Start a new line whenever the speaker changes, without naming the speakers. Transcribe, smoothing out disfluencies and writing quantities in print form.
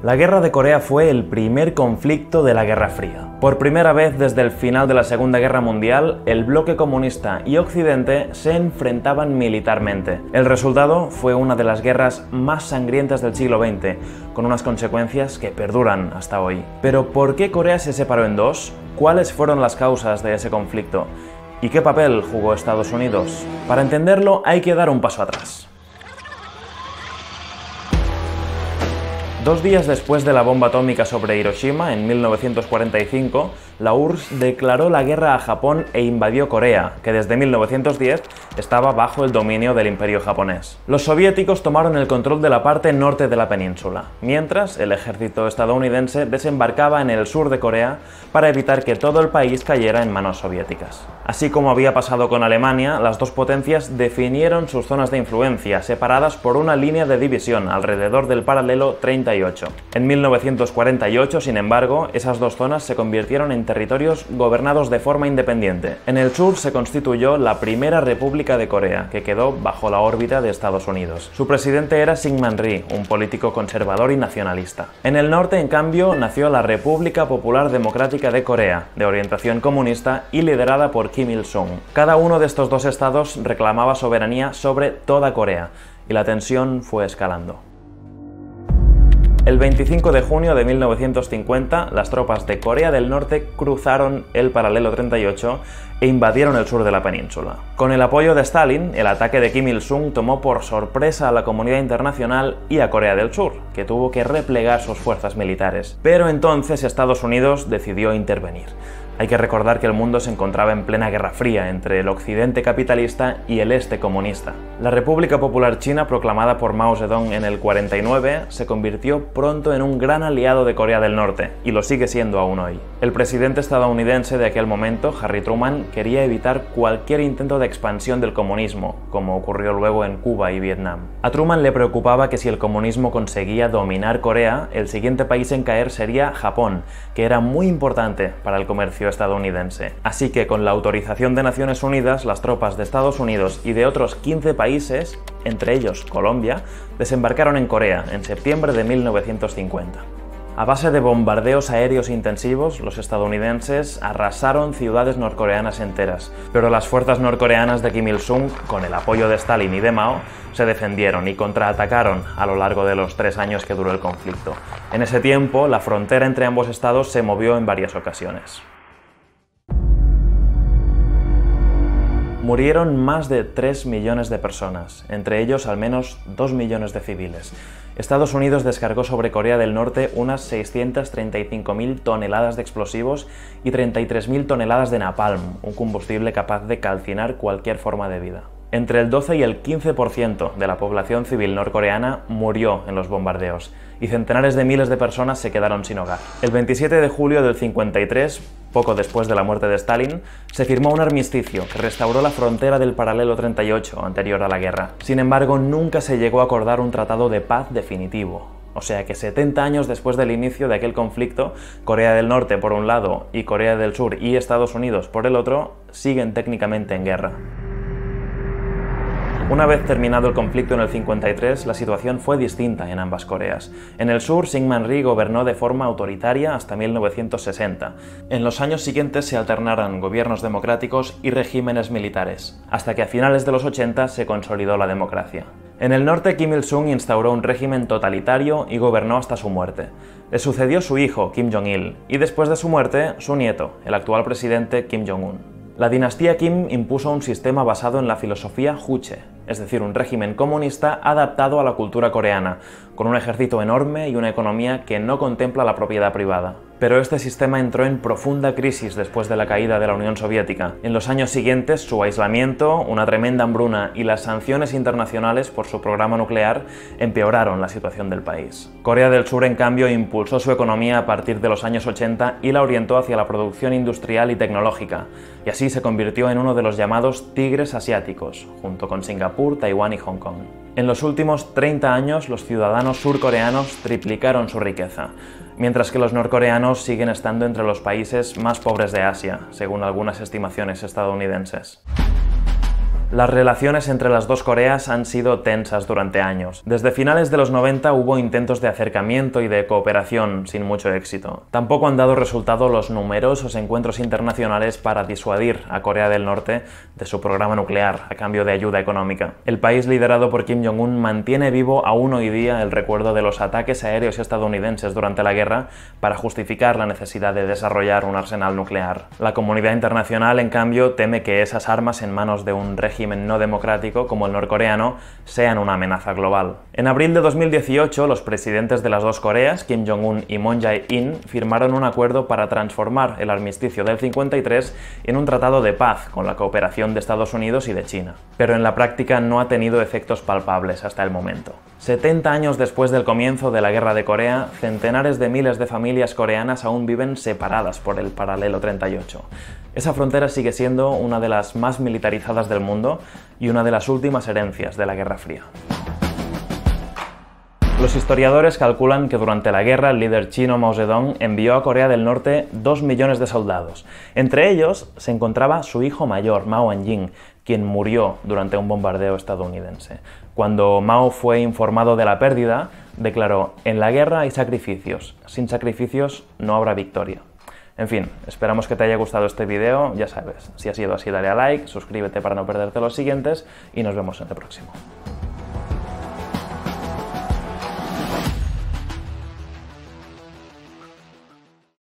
La Guerra de Corea fue el primer conflicto de la Guerra Fría. Por primera vez desde el final de la Segunda Guerra Mundial, el bloque comunista y Occidente se enfrentaban militarmente. El resultado fue una de las guerras más sangrientas del siglo XX, con unas consecuencias que perduran hasta hoy. Pero ¿por qué Corea se separó en dos? ¿Cuáles fueron las causas de ese conflicto? ¿Y qué papel jugó Estados Unidos? Para entenderlo hay que dar un paso atrás. 2 días después de la bomba atómica sobre Hiroshima, en 1945, la URSS declaró la guerra a Japón e invadió Corea, que desde 1910 estaba bajo el dominio del Imperio japonés. Los soviéticos tomaron el control de la parte norte de la península, mientras el ejército estadounidense desembarcaba en el sur de Corea para evitar que todo el país cayera en manos soviéticas. Así como había pasado con Alemania, las dos potencias definieron sus zonas de influencia, separadas por una línea de división alrededor del paralelo 38. En 1948, sin embargo, esas dos zonas se convirtieron en territorios gobernados de forma independiente. En el sur se constituyó la primera República de Corea, que quedó bajo la órbita de Estados Unidos. Su presidente era Syngman Rhee, un político conservador y nacionalista. En el norte, en cambio, nació la República Popular Democrática de Corea, de orientación comunista y liderada por Kim Il-sung. Cada uno de estos dos estados reclamaba soberanía sobre toda Corea, y la tensión fue escalando. El 25 de junio de 1950, las tropas de Corea del Norte cruzaron el paralelo 38 e invadieron el sur de la península. Con el apoyo de Stalin, el ataque de Kim Il-sung tomó por sorpresa a la comunidad internacional y a Corea del Sur, que tuvo que replegar sus fuerzas militares. Pero entonces Estados Unidos decidió intervenir. Hay que recordar que el mundo se encontraba en plena Guerra Fría entre el occidente capitalista y el este comunista. La República Popular China, proclamada por Mao Zedong en el 49, se convirtió pronto en un gran aliado de Corea del Norte, y lo sigue siendo aún hoy. El presidente estadounidense de aquel momento, Harry Truman, quería evitar cualquier intento de expansión del comunismo, como ocurrió luego en Cuba y Vietnam. A Truman le preocupaba que si el comunismo conseguía dominar Corea, el siguiente país en caer sería Japón, que era muy importante para el comercio estadounidense. Así que con la autorización de Naciones Unidas, las tropas de Estados Unidos y de otros 15 países, entre ellos Colombia, desembarcaron en Corea en septiembre de 1950. A base de bombardeos aéreos intensivos, los estadounidenses arrasaron ciudades norcoreanas enteras, pero las fuerzas norcoreanas de Kim Il-sung, con el apoyo de Stalin y de Mao, se defendieron y contraatacaron a lo largo de los 3 años que duró el conflicto. En ese tiempo, la frontera entre ambos estados se movió en varias ocasiones. Murieron más de 3 millones de personas, entre ellos al menos 2 millones de civiles. Estados Unidos descargó sobre Corea del Norte unas 635.000 toneladas de explosivos y 33.000 toneladas de napalm, un combustible capaz de calcinar cualquier forma de vida. Entre el 12 y el 15% de la población civil norcoreana murió en los bombardeos, y centenares de miles de personas se quedaron sin hogar. El 27 de julio del 53, poco después de la muerte de Stalin, se firmó un armisticio que restauró la frontera del paralelo 38 anterior a la guerra. Sin embargo, nunca se llegó a acordar un tratado de paz definitivo. O sea que 70 años después del inicio de aquel conflicto, Corea del Norte por un lado y Corea del Sur y Estados Unidos por el otro, siguen técnicamente en guerra. Una vez terminado el conflicto en el 53, la situación fue distinta en ambas Coreas. En el sur, Syngman Rhee gobernó de forma autoritaria hasta 1960. En los años siguientes se alternaron gobiernos democráticos y regímenes militares, hasta que a finales de los 80 se consolidó la democracia. En el norte, Kim Il-sung instauró un régimen totalitario y gobernó hasta su muerte. Le sucedió su hijo, Kim Jong-il, y después de su muerte, su nieto, el actual presidente Kim Jong-un. La dinastía Kim impuso un sistema basado en la filosofía Juche, es decir, un régimen comunista adaptado a la cultura coreana, con un ejército enorme y una economía que no contempla la propiedad privada. Pero este sistema entró en profunda crisis después de la caída de la Unión Soviética. En los años siguientes, su aislamiento, una tremenda hambruna y las sanciones internacionales por su programa nuclear empeoraron la situación del país. Corea del Sur, en cambio, impulsó su economía a partir de los años 80 y la orientó hacia la producción industrial y tecnológica, y así se convirtió en uno de los llamados tigres asiáticos, junto con Singapur, Taiwán y Hong Kong. En los últimos 30 años, los ciudadanos surcoreanos triplicaron su riqueza, mientras que los norcoreanos siguen estando entre los países más pobres de Asia, según algunas estimaciones estadounidenses. Las relaciones entre las dos Coreas han sido tensas durante años. Desde finales de los 90 hubo intentos de acercamiento y de cooperación sin mucho éxito. Tampoco han dado resultado los numerosos encuentros internacionales para disuadir a Corea del Norte de su programa nuclear a cambio de ayuda económica. El país liderado por Kim Jong-un mantiene vivo aún hoy día el recuerdo de los ataques aéreos estadounidenses durante la guerra para justificar la necesidad de desarrollar un arsenal nuclear. La comunidad internacional, en cambio, teme que esas armas en manos de un régimen no democrático como el norcoreano sean una amenaza global. En abril de 2018, los presidentes de las dos Coreas, Kim Jong-un y Moon Jae-in, firmaron un acuerdo para transformar el armisticio del 53 en un tratado de paz con la cooperación de Estados Unidos y de China. Pero en la práctica no ha tenido efectos palpables hasta el momento. 70 años después del comienzo de la Guerra de Corea, centenares de miles de familias coreanas aún viven separadas por el paralelo 38. Esa frontera sigue siendo una de las más militarizadas del mundo y una de las últimas herencias de la Guerra Fría. Los historiadores calculan que durante la guerra el líder chino Mao Zedong envió a Corea del Norte 2 millones de soldados. Entre ellos se encontraba su hijo mayor, Mao Anjing, quien murió durante un bombardeo estadounidense. Cuando Mao fue informado de la pérdida, declaró: "En la guerra hay sacrificios, sin sacrificios no habrá victoria". En fin, esperamos que te haya gustado este vídeo. Ya sabes, si ha sido así, dale a like, suscríbete para no perderte los siguientes y nos vemos en el próximo.